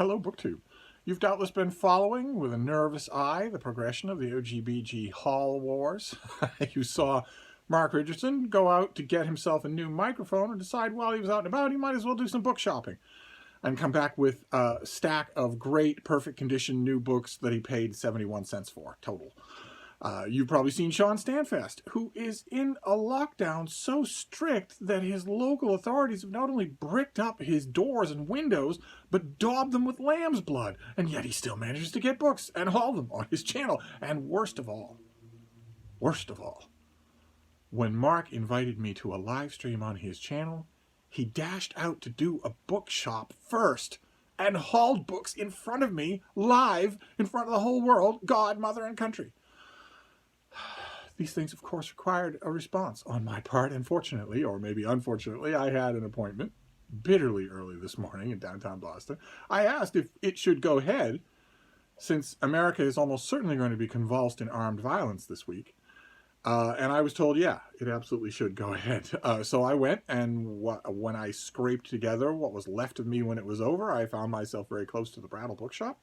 Hello, BookTube. You've doubtless been following with a nervous eye the progression of the OGBG Haul Wars. You saw Mark Richardson go out to get himself a new microphone and decide while he was out and about he might as well do some book shopping and come back with a stack of great, perfect condition new books that he paid 71 cents for total. You've probably seen Sean Standfast, who is in a lockdown so strict that his local authorities have not only bricked up his doors and windows, but daubed them with lamb's blood, and yet he still manages to get books and haul them on his channel. And worst of all, when Mark invited me to a live stream on his channel, he dashed out to do a book shop first and hauled books in front of me, live, in front of the whole world, God, mother, and country. These things, of course, required a response on my part, and fortunately, or maybe unfortunately, I had an appointment bitterly early this morning in downtown Boston. I asked if it should go ahead, since America is almost certainly going to be convulsed in armed violence this week. And I was told, yeah, it absolutely should go ahead. So I went, and when I scraped together what was left of me when it was over, I found myself very close to the Brattle Bookshop.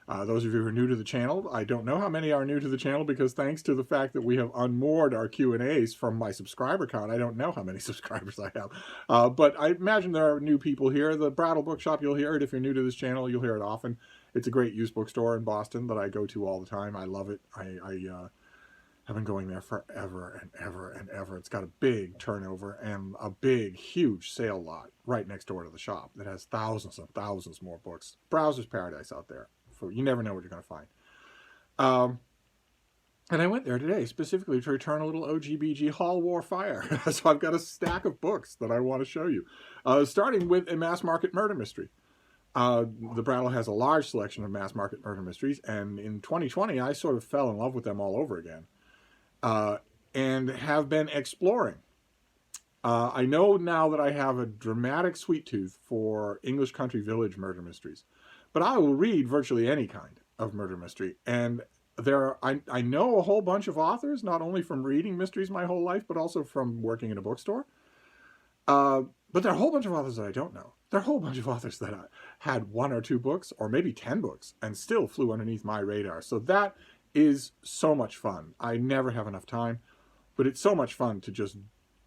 Those of you who are new to the channel, I don't know how many are new to the channel because thanks to the fact that we have unmoored our Q&As from my subscriber count, I don't know how many subscribers I have. But I imagine there are new people here. The Brattle Bookshop, you'll hear it. If you're new to this channel, you'll hear it often. It's a great used bookstore in Boston that I go to all the time. I love it. I have been going there forever and ever and ever. It's got a big turnover and a big, huge sale lot right next door to the shop that has thousands and thousands more books. Browser's paradise out there. You never know what you're going to find. And I went there today specifically to return a little OGBG Haul War Fire. So I've got a stack of books that I want to show you. Starting with a mass market murder mystery. The Brattle has a large selection of mass market murder mysteries, and in 2020 I sort of fell in love with them all over again. And have been exploring. I know now that I have a dramatic sweet tooth for English country village murder mysteries. But I will read virtually any kind of murder mystery. And I know a whole bunch of authors, not only from reading mysteries my whole life, but also from working in a bookstore. But there are a whole bunch of authors that I don't know. There are a whole bunch of authors that had 1 or 2 books, or maybe 10 books, and still flew underneath my radar. So that is so much fun. I never have enough time, but it's so much fun to just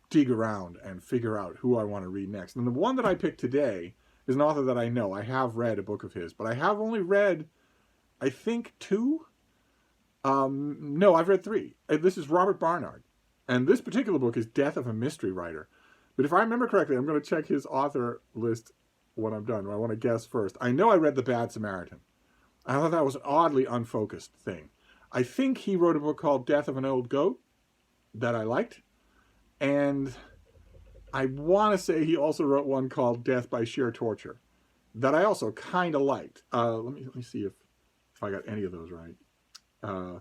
dig around and figure out who I want to read next. And the one that I picked today is an author that I know. I have read a book of his, but I have only read, I think, 2. No, I've read 3. This is Robert Barnard. And this particular book is Death of a Mystery Writer. But if I remember correctly, I'm going to check his author list when I'm done. I want to guess first. I know I read The Bad Samaritan. I thought that was an oddly unfocused thing. I think he wrote a book called Death of an Old Goat that I liked. And I want to say he also wrote one called Death by Sheer Torture that I also kind of liked. Let me see if I got any of those right. Oh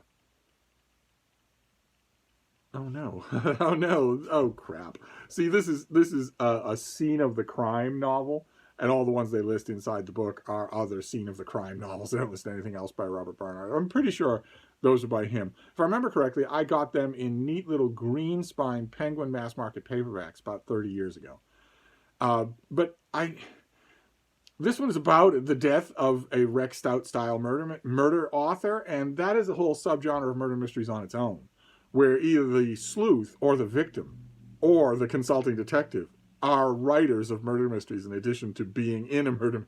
no. Oh no. Oh crap. See, this is a scene of the crime novel, and all the ones they list inside the book are other scene of the crime novels. They don't list anything else by Robert Barnard. I'm pretty sure those are by him. If I remember correctly, I got them in neat little green spine Penguin mass market paperbacks about 30 years ago. But this one is about the death of a Rex Stout style murder author, and that is a whole subgenre of murder mysteries on its own, where either the sleuth or the victim or the consulting detective are writers of murder mysteries in addition to being in a murder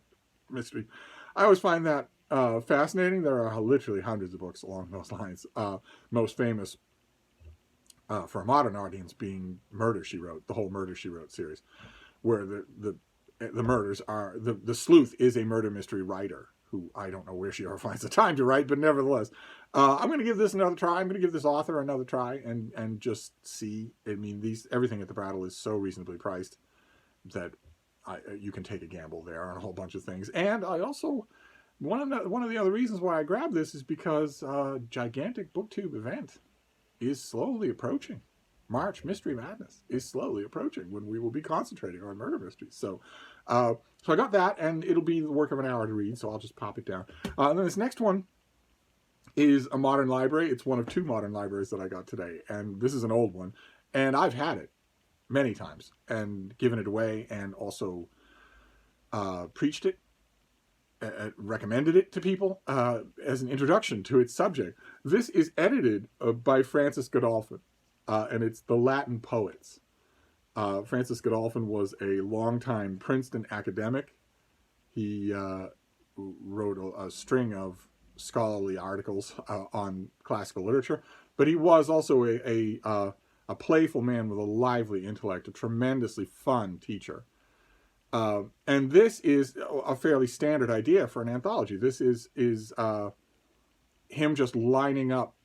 mystery. I always find that fascinating. There are literally hundreds of books along those lines. Most famous for a modern audience being Murder, She Wrote, the whole Murder, She Wrote series, where the murders are, the sleuth is a murder mystery writer who I don't know where she ever finds the time to write, but nevertheless, I'm going to give this another try. I'm going to give this author another try and just see. I mean, everything at the Brattle is so reasonably priced that you can take a gamble there on a whole bunch of things. And I also, one of the other reasons why I grabbed this is because a gigantic BookTube event is slowly approaching. March Mystery Madness is slowly approaching when we will be concentrating on murder mysteries. So I got that, and it'll be the work of an hour to read, so I'll just pop it down. And then this next one is a modern library. It's one of 2 modern libraries that I got today, and this is an old one, and I've had it many times and given it away and also preached it recommended it to people as an introduction to its subject. This is edited by Francis Godolphin, and it's The Latin Poets. Francis Godolphin was a longtime Princeton academic. He wrote a string of scholarly articles on classical literature, but he was also a playful man with a lively intellect, a tremendously fun teacher. And this is a fairly standard idea for an anthology. This is him just lining up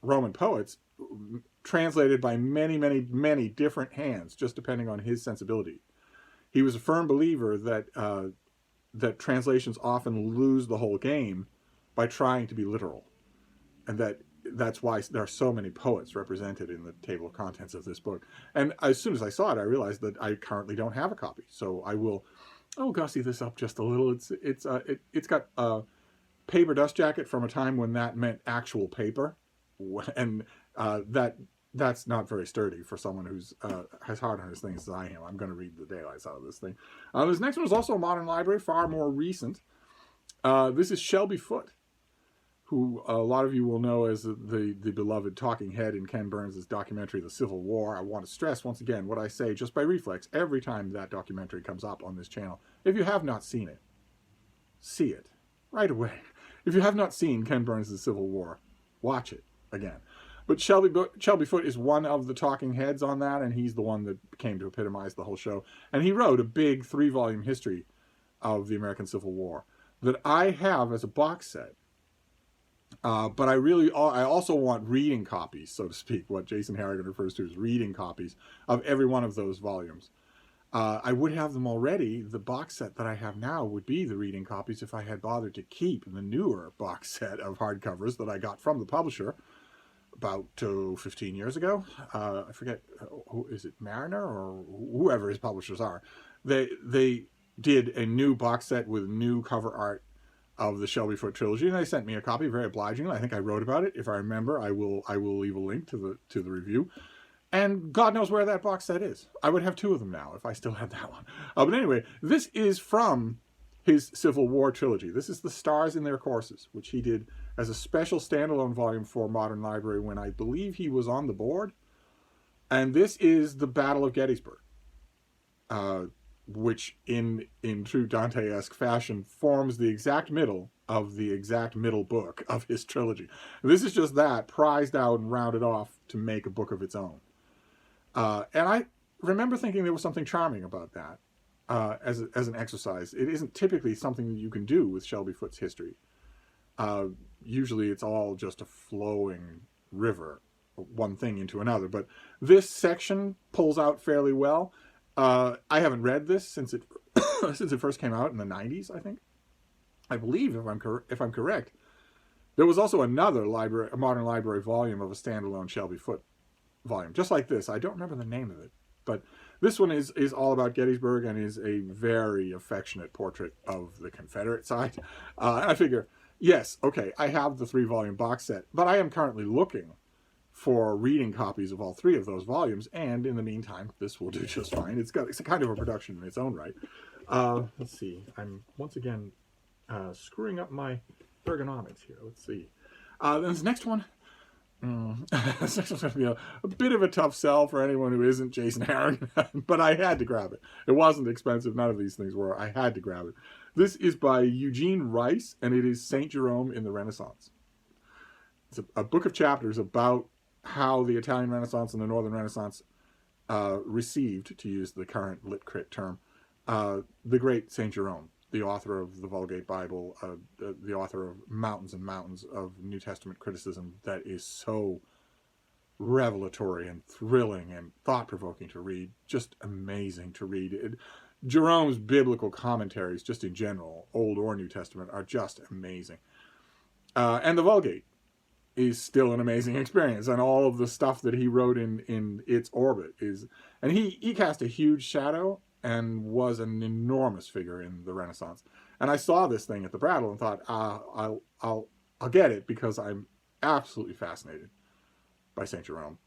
Roman poets translated by many, many, many different hands, just depending on his sensibility. He was a firm believer that that translations often lose the whole game by trying to be literal, and that's why there are so many poets represented in the table of contents of this book. And as soon as I saw it, I realized that I currently don't have a copy, so I will gussy this up just a little. It's got a paper dust jacket from a time when that meant actual paper, and that's not very sturdy for someone who's has hard on his things as I am. I'm going to read the daylights out of this thing. This next one is also a modern library, far more recent. This is Shelby Foote, who a lot of you will know as the beloved talking head in Ken Burns' documentary, The Civil War. I want to stress once again what I say just by reflex every time that documentary comes up on this channel. If you have not seen it, see it right away. If you have not seen Ken Burns' The Civil War, watch it again. But Shelby Foote is one of the talking heads on that, and he's the one that came to epitomize the whole show. And he wrote a big 3-volume history of the American Civil War that I have as a box set. But I also want reading copies, so to speak, what Jason Harrigan refers to as reading copies of every one of those volumes. I would have them already. The box set that I have now would be the reading copies if I had bothered to keep the newer box set of hardcovers that I got from the publisher about 15 years ago. I forget, who is it, Mariner or whoever his publishers are. They did a new box set with new cover art of the Shelby Foote trilogy, and they sent me a copy very obligingly. I think I wrote about it. If I remember, I will leave a link to the review. And God knows where that box set is. I would have 2 of them now if I still had that one. But anyway, this is from his Civil War trilogy. This is The Stars in Their Courses, which he did as a special standalone volume for Modern Library when I believe he was on the board. And this is the Battle of Gettysburg, which in true Dante-esque fashion forms the exact middle of the exact middle book of his trilogy. This is just that, prized out and rounded off to make a book of its own. And I remember thinking there was something charming about that as an exercise. It isn't typically something that you can do with Shelby Foote's history. Usually it's all just a flowing river, one thing into another. But this section pulls out fairly well. I haven't read this since it since it first came out in the 90s, I think. I believe, if I'm correct, there was also another a Modern Library volume of a standalone Shelby Foote volume, just like this. I don't remember the name of it, but this one is all about Gettysburg and is a very affectionate portrait of the Confederate side. And I figure, yes, okay, I have the 3-volume box set, but I am currently looking for reading copies of all 3 of those volumes, and in the meantime, this will do just fine. It's a kind of a production in its own right. Let's see. I'm once again screwing up my ergonomics here. Let's see. This next one. This next one's going to be a bit of a tough sell for anyone who isn't Jason Harrigan, but I had to grab it. It wasn't expensive. None of these things were. I had to grab it. This is by Eugene Rice, and it is St. Jerome in the Renaissance. It's a book of chapters about how the Italian Renaissance and the Northern Renaissance received, to use the current lit crit term, the great St. Jerome, the author of the Vulgate Bible, the author of mountains and mountains of New Testament criticism that is so revelatory and thrilling and thought-provoking to read, just amazing to read. Jerome's biblical commentaries, just in general, Old or New Testament, are just amazing. And the Vulgate is still an amazing experience, and all of the stuff that he wrote in its orbit is, and he cast a huge shadow and was an enormous figure in the Renaissance. And I saw this thing at the Brattle and thought, I'll get it because I'm absolutely fascinated by St. Jerome.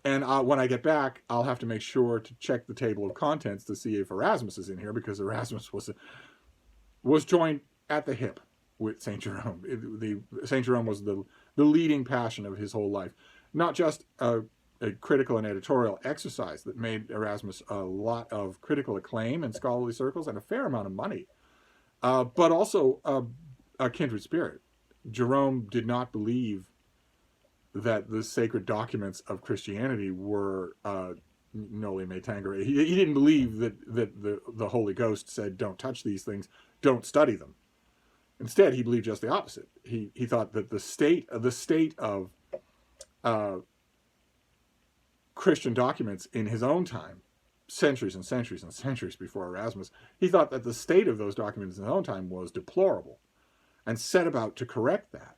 And when I get back, I'll have to make sure to check the table of contents to see if Erasmus is in here, because Erasmus was was joined at the hip with St. Jerome. St. Jerome was the leading passion of his whole life. Not just a critical and editorial exercise that made Erasmus a lot of critical acclaim in scholarly circles and a fair amount of money, but also a kindred spirit. Jerome did not believe that the sacred documents of Christianity were noli me tangere. He didn't believe that the Holy Ghost said, don't touch these things, don't study them. Instead, he believed just the opposite. He thought that the state of Christian documents in his own time, centuries and centuries and centuries before Erasmus, he thought that the state of those documents in his own time was deplorable, and set about to correct that.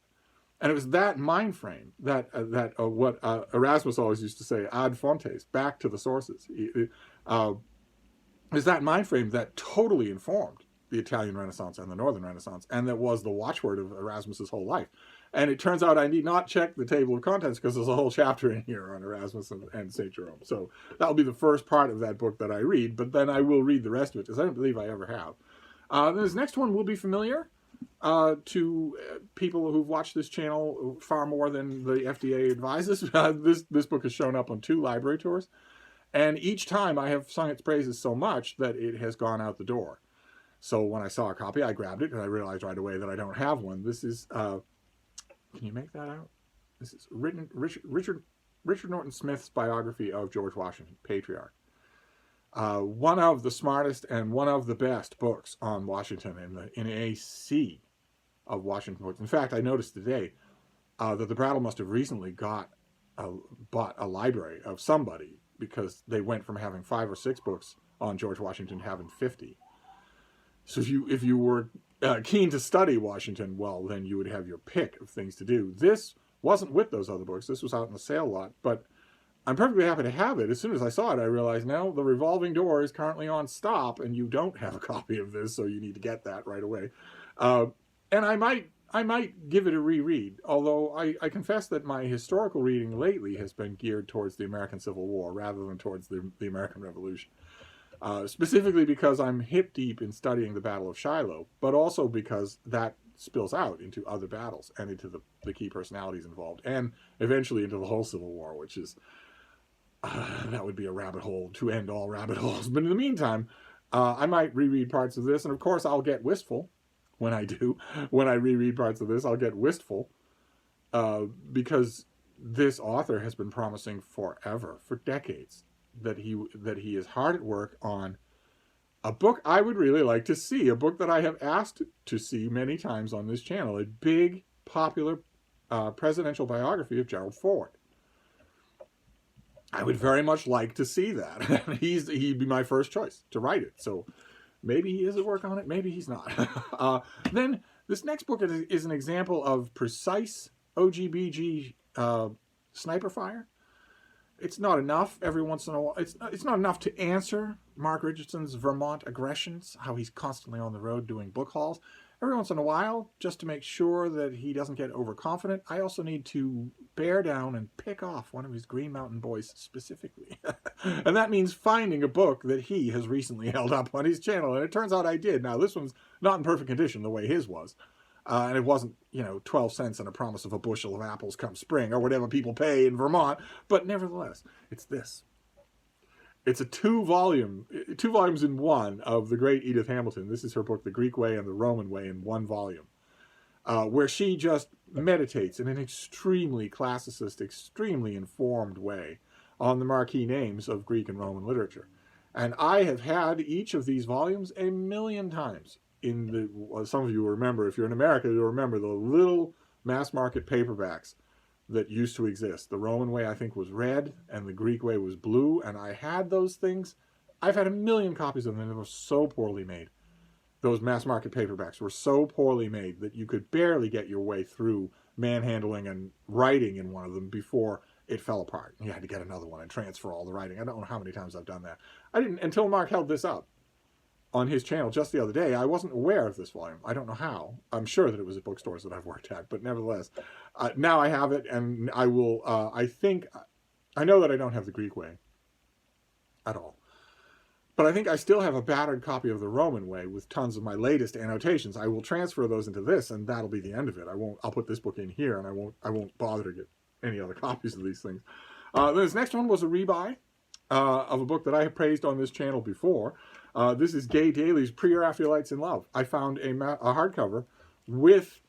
And it was that mind frame that what Erasmus always used to say, ad fontes, back to the sources. It was that mind frame that totally informed the Italian Renaissance and the Northern Renaissance, and that was the watchword of Erasmus's whole life. And it turns out I need not check the table of contents because there's a whole chapter in here on Erasmus and St. Jerome. So that'll be the first part of that book that I read, but then I will read the rest of it because I don't believe I ever have. This next one will be familiar to people who've watched this channel far more than the FDA advises. This book has shown up on 2 library tours, and each time I have sung its praises so much that it has gone out the door. So when I saw a copy, I grabbed it, and I realized right away that I don't have one. This is, can you make that out? This is Richard Norton Smith's biography of George Washington, Patriarch. One of the smartest and one of the best books on Washington in a sea of Washington books. In fact, I noticed today that the Brattle must have recently bought a library of somebody, because they went from having 5 or 6 books on George Washington to having 50. So if you were keen to study Washington, well, then you would have your pick of things to do. This wasn't with those other books. This was out in the sale lot, but I'm perfectly happy to have it. As soon as I saw it, I realized, now the revolving door is currently on stop, and you don't have a copy of this, so you need to get that right away. And I might give it a reread, although I confess that my historical reading lately has been geared towards the American Civil War rather than towards the American Revolution. Specifically because I'm hip deep in studying the Battle of Shiloh, but also because that spills out into other battles and into the key personalities involved, and eventually into the whole Civil War, which is, that would be a rabbit hole to end all rabbit holes. But in the meantime, I might reread parts of this, and of course I'll get wistful when I do. When I reread parts of this, I'll get wistful, because this author has been promising forever, for decades, that he is hard at work on a book I would really like to see, a book that I have asked to see many times on this channel, a big, popular presidential biography of Gerald Ford. I would very much like to see that. He'd be my first choice to write it. So maybe he is at work on it, maybe he's not. Then this next book is an example of precise OGBG sniper fire. It's not enough every once in a while. It's not enough to answer Mark Richardson's Vermont aggressions, how he's constantly on the road doing book hauls. Every once in a while, just to make sure that he doesn't get overconfident, I also need to bear down and pick off one of his Green Mountain Boys specifically. And that means finding a book that he has recently held up on his channel. And it turns out I did. Now, this one's not in perfect condition the way his was. And it wasn't, 12 cents and a promise of a bushel of apples come spring, or whatever people pay in Vermont. But nevertheless, it's this. It's a two volumes in one of the great Edith Hamilton. This is her book, The Greek Way and the Roman Way, in one volume, where she just meditates in an extremely classicist, extremely informed way on the marquee names of Greek and Roman literature. And I have had each of these volumes a million times. Some of you will remember, if you're in America, you'll remember the little mass market paperbacks that used to exist. The Roman Way, I think, was red, and the Greek Way was blue, and I had those things. I've had a million copies of them, and they were so poorly made. Those mass market paperbacks were so poorly made that you could barely get your way through manhandling and writing in one of them before it fell apart. You had to get another one and transfer all the writing. I don't know how many times I've done that. I didn't, until Mark held this up on his channel just the other day. I wasn't aware of this volume. I don't know how. I'm sure that it was at bookstores that I've worked at, but nevertheless, now I have it, and I will, I know that I don't have the Greek Way at all. But I think I still have a battered copy of The Roman Way with tons of my latest annotations. I will transfer those into this, and that'll be the end of it. I'll put this book in here, and I won't bother to get any other copies of these things. This next one was a rebuy of a book that I have praised on this channel before. This is Gay Daly's Pre-Raphaelites in Love. I found a hardcover with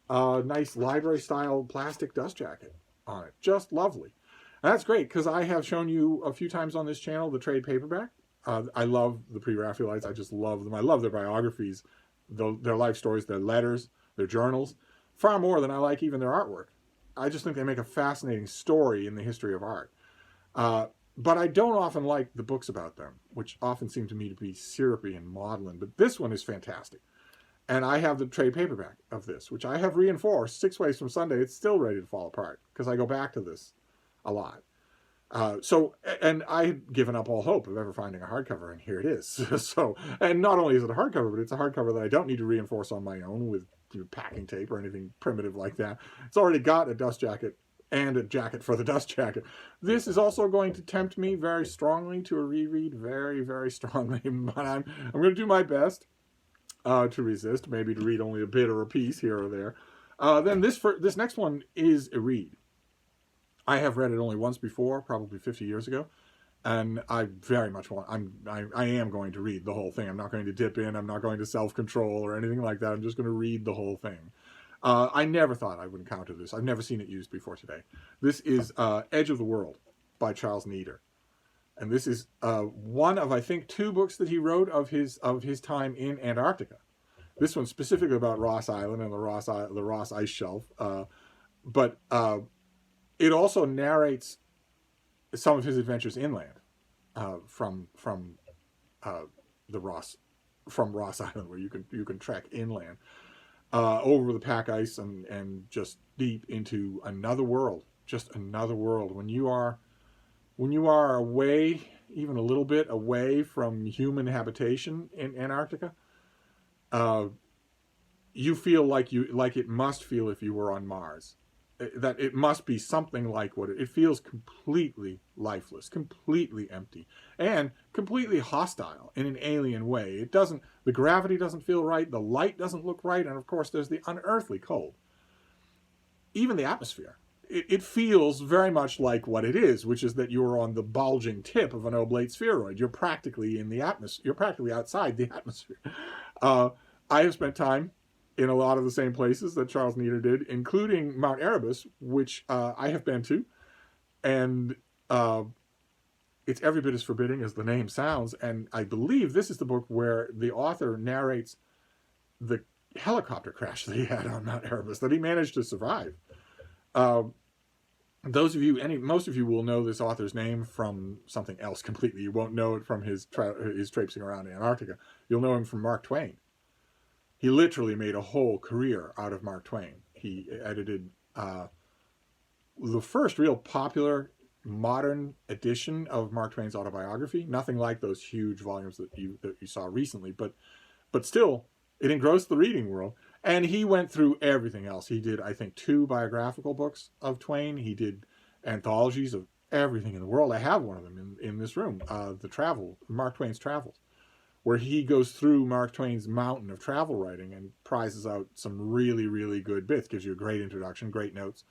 a nice library-style plastic dust jacket on it. Just lovely. And that's great, because I have shown you a few times on this channel the trade paperback. I love the Pre-Raphaelites. I just love them. I love their biographies, their life stories, their letters, their journals, far more than I like even their artwork. I just think they make a fascinating story in the history of art. But I don't often like the books about them, which often seem to me to be syrupy and maudlin. But this one is fantastic. And I have the trade paperback of this, which I have reinforced 6 ways from Sunday. It's still ready to fall apart, because I go back to this a lot. And I had given up all hope of ever finding a hardcover, and here it is. So, and not only is it a hardcover, but it's a hardcover that I don't need to reinforce on my own with packing tape or anything primitive like that. It's already got a dust jacket and a jacket for the dust jacket. This is also going to tempt me very strongly to a reread, very, very strongly. But I'm going to do my best to resist, maybe to read only a bit or a piece here or there. Then this next one is a read. I have read it only once before, probably 50 years ago, and I very much want. I am going to read the whole thing. I'm not going to dip in. I'm not going to self-control or anything like that. I'm just going to read the whole thing. I never thought I would encounter this. I've never seen it used before today. This is Edge of the World by Charles Neater, and this is one of, I think, 2 books that he wrote of his time in Antarctica. This one's specifically about Ross Island and the Ross Ice Shelf, but it also narrates some of his adventures inland from Ross Island, where you can trek inland over the pack ice and just deep into another world, just another world. When you are away, even a little bit away from human habitation in Antarctica, you feel like it must feel if you were on Mars. That it must be something like what it feels, completely lifeless, completely empty, and completely hostile in an alien way. The gravity doesn't feel right, the light doesn't look right, and of course there's the unearthly cold. Even the atmosphere. It feels very much like what it is, which is that you're on the bulging tip of an oblate spheroid. You're practically in the atmosphere. You're practically outside the atmosphere. I have spent time in a lot of the same places that Charles Neater did, including Mount Erebus, which I have been to. And it's every bit as forbidding as the name sounds. And I believe this is the book where the author narrates the helicopter crash that he had on Mount Erebus, that he managed to survive. Most of you will know this author's name from something else completely. You won't know it from his traipsing around Antarctica. You'll know him from Mark Twain. He literally made a whole career out of Mark Twain. He edited the first real popular modern edition of Mark Twain's autobiography. Nothing like those huge volumes that you saw recently, but still, it engrossed the reading world. And he went through everything else. He did, I think, 2 biographical books of Twain. He did anthologies of everything in the world. I have one of them in this room, Mark Twain's Travels, where he goes through Mark Twain's mountain of travel writing and prizes out some really, really good bits. Gives you a great introduction, great notes.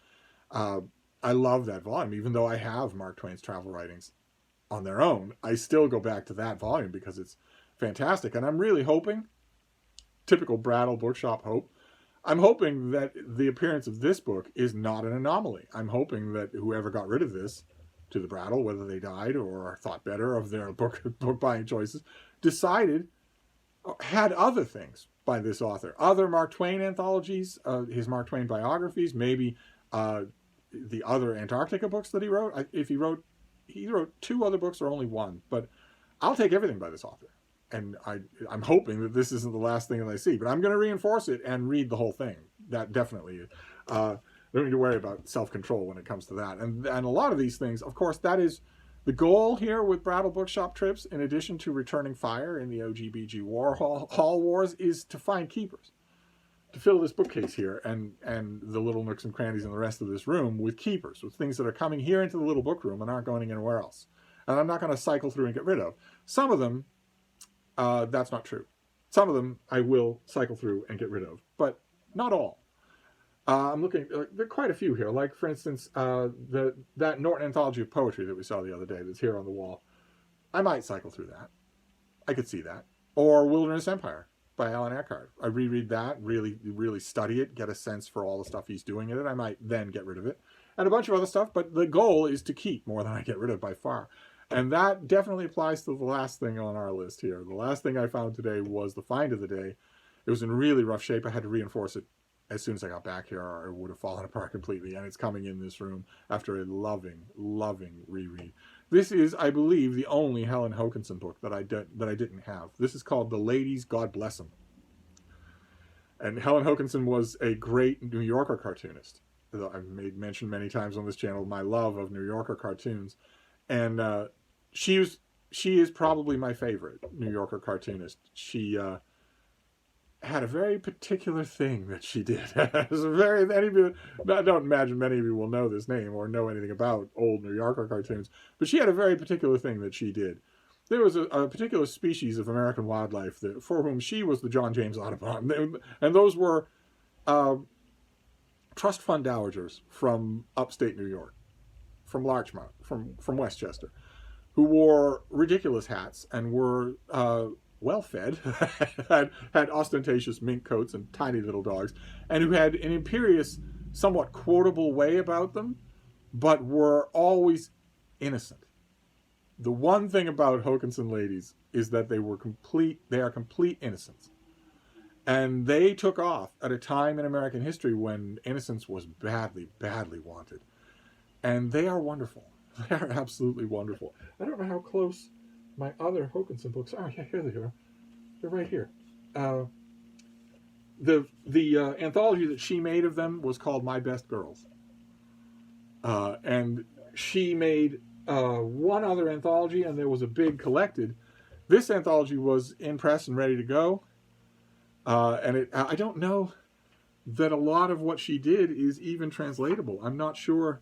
I love that volume. Even though I have Mark Twain's travel writings on their own, I still go back to that volume because it's fantastic. And I'm really hoping, typical Brattle Bookshop hope, I'm hoping that the appearance of this book is not an anomaly. I'm hoping that whoever got rid of this to the Brattle, whether they died or thought better of their book buying choices, had other things by this author, other Mark Twain anthologies, his Mark Twain biographies, maybe the other Antarctica books that he wrote. If he wrote 2 other books or only 1, but I'll take everything by this author. And I'm hoping that this isn't the last thing that I see, but I'm going to reinforce it and read the whole thing. That definitely is. Don't need to worry about self-control when it comes to that. And a lot of these things, of course, that is the goal here with Brattle Bookshop trips, in addition to returning fire in the OGBG Hall Wars, is to find keepers. To fill this bookcase here and the little nooks and crannies in the rest of this room with keepers, with things that are coming here into the little book room and aren't going anywhere else. And I'm not going to cycle through and get rid of. Some of them That's not true. Some of them I will cycle through and get rid of, but not all. I'm looking. There are quite a few here. Like, for instance, that Norton Anthology of Poetry that we saw the other day that's here on the wall. I might cycle through that. I could see that. Or Wilderness Empire by Alan Eckhart. I reread that, really study it, get a sense for all the stuff he's doing in it. I might then get rid of it. And a bunch of other stuff, but the goal is to keep more than I get rid of by far. And that definitely applies to the last thing on our list here. The last thing I found today was the find of the day. It was in really rough shape. I had to reinforce it as soon as I got back here, or it would have fallen apart completely. And it's coming in this room after a loving reread. This is, I believe, the only Helen Hokinson book that I didn't have. This is called The Ladies, God Bless 'Em. And Helen Hokinson was a great New Yorker cartoonist. I've made mention many times on this channel my love of New Yorker cartoons. And she is probably my favorite New Yorker cartoonist. She had a very particular thing that she did. I don't imagine many of you will know this name or know anything about old New Yorker cartoons, but she had a very particular thing that she did. There was a particular species of American wildlife for whom she was the John James Audubon, and those were trust fund dowagers from upstate New York, from Larchmont, from Westchester, who wore ridiculous hats and were well-fed, had ostentatious mink coats and tiny little dogs, and who had an imperious, somewhat quotable way about them, but were always innocent. The one thing about Hokinson ladies is that they are complete innocents. And they took off at a time in American history when innocence was badly wanted. And they are wonderful. They are absolutely wonderful. I don't know how close my other Hokinson books are. Yeah, here they are. They're right here. The anthology that she made of them was called My Best Girls. And she made one other anthology, and there was a big collected. This anthology was in press and ready to go. And I don't know that a lot of what she did is even translatable. I'm not sure.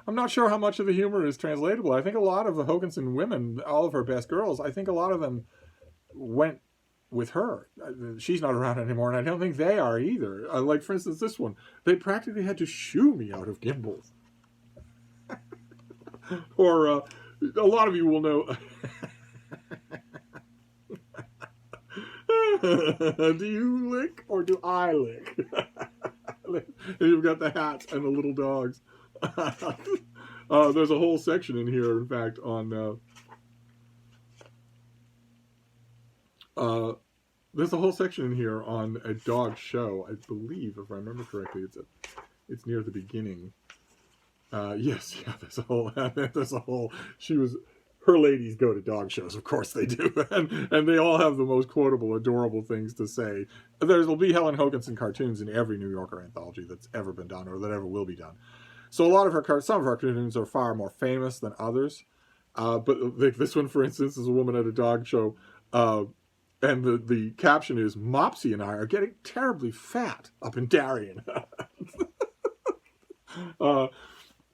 I'm not sure how much of the humor is translatable. I think a lot of the Hokinson women, all of her best girls, I think a lot of them went with her. She's not around anymore, and I don't think they are either. Like, for instance, this one. They practically had to shoo me out of Gimbals. Or, a lot of you will know... Do you lick or do I lick? You've got the hats and the little dogs. There's a whole section in here, in fact, on there's a whole section in here on a dog show. I believe, if I remember correctly, it's near the beginning. Yes, yeah. There's a whole. Her ladies go to dog shows, of course they do, and they all have the most quotable, adorable things to say. There'll be Helen Hokinson cartoons in every New Yorker anthology that's ever been done or that ever will be done. So some of her cartoons are far more famous than others. But this one, for instance, is a woman at a dog show, and the caption is, "Mopsy and I are getting terribly fat up in Darien."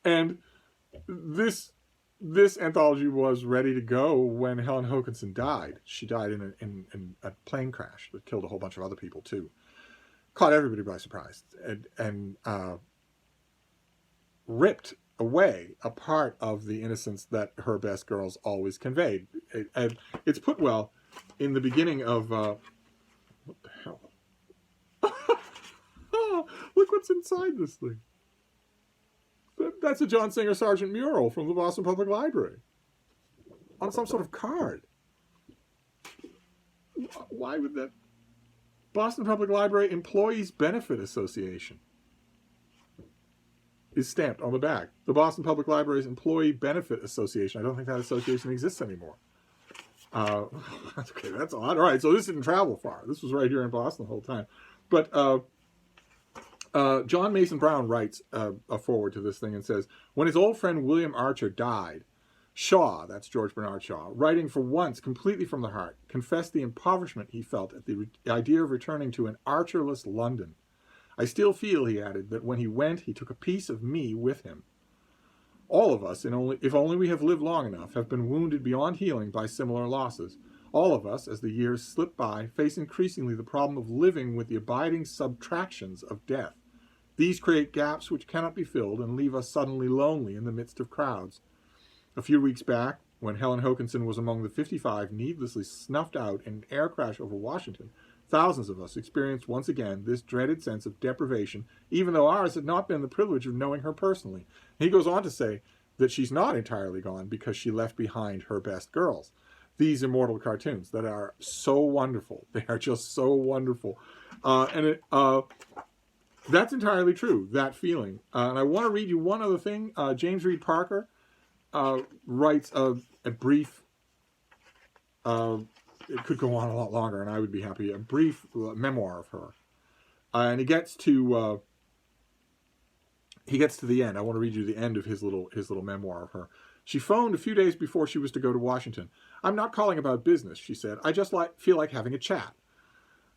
And this anthology was ready to go when Helen Hokinson died. She died in a plane crash that killed a whole bunch of other people too. Caught everybody by surprise, and ripped away a part of the innocence that her best girls always conveyed. And it's put well in the beginning of what the hell? Oh, look what's inside this thing. That's a John Singer Sargent mural from the Boston Public Library on some sort of card. Why would that? Boston Public Library Employees Benefit Association is stamped on the back. The Boston Public Library's Employee Benefit Association. I don't think that association exists anymore. Okay, that's odd. All right, so this didn't travel far. This was right here in Boston the whole time. But John Mason Brown writes a foreword to this thing and says, when his old friend William Archer died, Shaw, that's George Bernard Shaw, writing for once completely from the heart, confessed the impoverishment he felt at the idea of returning to an Archerless London. I still feel, he added, that when he went, he took a piece of me with him. All of us, if only we have lived long enough, have been wounded beyond healing by similar losses. All of us, as the years slip by, face increasingly the problem of living with the abiding subtractions of death. These create gaps which cannot be filled and leave us suddenly lonely in the midst of crowds. A few weeks back, when Helen Hokinson was among the 55 needlessly snuffed out in an air crash over Washington, thousands of us experienced once again this dreaded sense of deprivation, even though ours had not been the privilege of knowing her personally. He goes on to say that she's not entirely gone because she left behind her best girls. These immortal cartoons that are so wonderful. They are just so wonderful. That's entirely true, that feeling. And I want to read you one other thing. James Reed Parker writes a brief, it could go on a lot longer and I would be happy, a brief memoir of her. And he gets to the end. I want to read you the end of his little memoir of her. She phoned a few days before she was to go to Washington. "I'm not calling about business," she said. "I just feel like having a chat."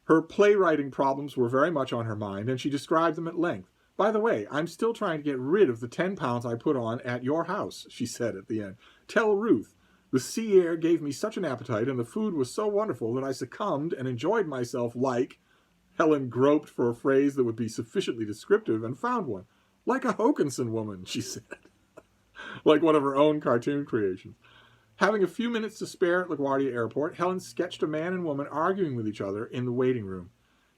Her playwriting problems were very much on her mind, and she described them at length. "By the way, I'm still trying to get rid of the 10 pounds I put on at your house," she said at the end. "Tell Ruth. The sea air gave me such an appetite, and the food was so wonderful that I succumbed and enjoyed myself like—" Helen groped for a phrase that would be sufficiently descriptive and found one. "Like a Hokinson woman," she said. Like one of her own cartoon creations. Having a few minutes to spare at LaGuardia Airport, Helen sketched a man and woman arguing with each other in the waiting room.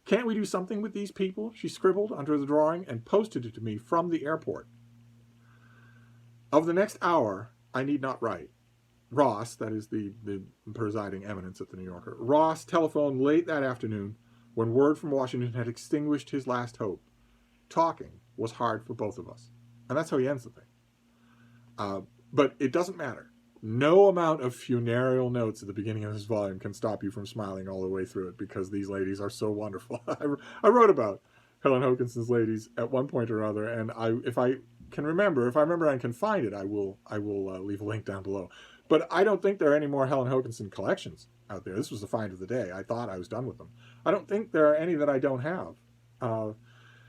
"Can't we do something with these people?" she scribbled under the drawing and posted it to me from the airport. Of the next hour, I need not write. Ross, that is the presiding eminence at the New Yorker, Ross telephoned late that afternoon when word from Washington had extinguished his last hope. Talking was hard for both of us. And that's how he ends the thing. But it doesn't matter. No amount of funereal notes at the beginning of this volume can stop you from smiling all the way through it because these ladies are so wonderful. I wrote about Helen Hokinson's ladies at one point or other, and if I remember and can find it, I will leave a link down below. But I don't think there are any more Helen Hokinson collections out there. This was the find of the day. I thought I was done with them. I don't think there are any that I don't have.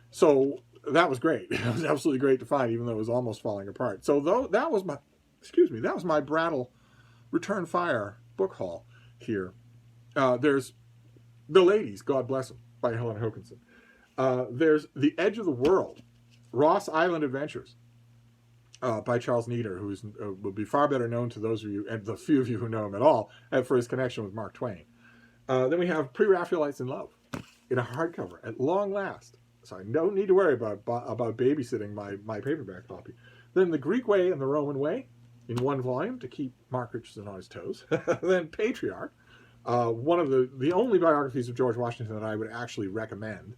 So that was great. It was absolutely great to find, even though it was almost falling apart. So that was my Brattle Return Fire book haul here. There's The Ladies, God Bless Them, by Helen Hokinson. There's The Edge of the World, Ross Island Adventures, by Charles Needham, who will be far better known to those of you, and the few of you who know him at all, for his connection with Mark Twain. Then we have Pre-Raphaelites in Love, in a hardcover, at long last. So I don't need to worry about babysitting my paperback copy. Then The Greek Way and the Roman Way, in one volume to keep Mark Richardson on his toes. Then Patriarch, one of the only biographies of George Washington that I would actually recommend.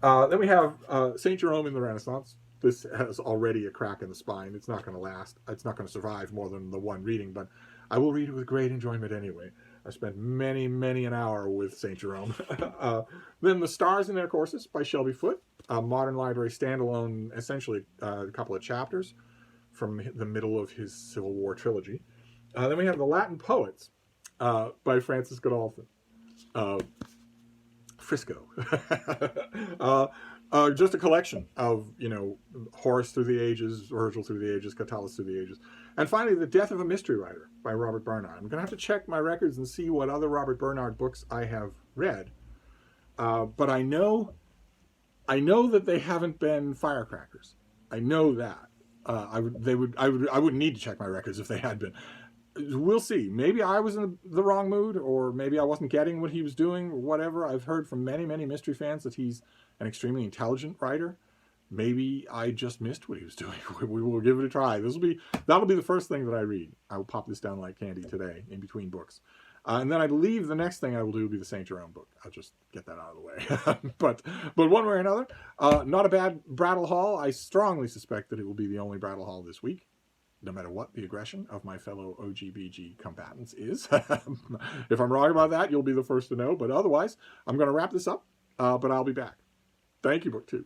Then we have St. Jerome in the Renaissance. This has already a crack in the spine. It's not going to last. It's not going to survive more than the one reading, but I will read it with great enjoyment anyway. I spent many, many an hour with St. Jerome. Then The Stars in Their Courses by Shelby Foote, a modern library standalone, essentially a couple of chapters from the middle of his Civil War trilogy. Then we have The Latin Poets by Francis Godolphin. Frisco. Just a collection of, Horace through the ages, Virgil through the ages, Catullus through the ages. And finally, The Death of a Mystery Writer by Robert Bernard. I'm going to have to check my records and see what other Robert Bernard books I have read. But I know that they haven't been firecrackers. I know that. I wouldn't need to check my records if they had been. We'll see. Maybe I was in the wrong mood, or maybe I wasn't getting what he was doing, or whatever. I've heard from many, many mystery fans that he's an extremely intelligent writer. Maybe I just missed what he was doing. We will give it a try. That'll be the first thing that I read. I will pop this down like candy today, in between books. And then I believe the next thing I will do will be the St. Jerome book. I'll just get that out of the way. But one way or another, not a bad Brattle haul. I strongly suspect that it will be the only Brattle haul this week, no matter what the aggression of my fellow OGBG combatants is. If I'm wrong about that, you'll be the first to know. But otherwise, I'm going to wrap this up, but I'll be back. Thank you, BookTube.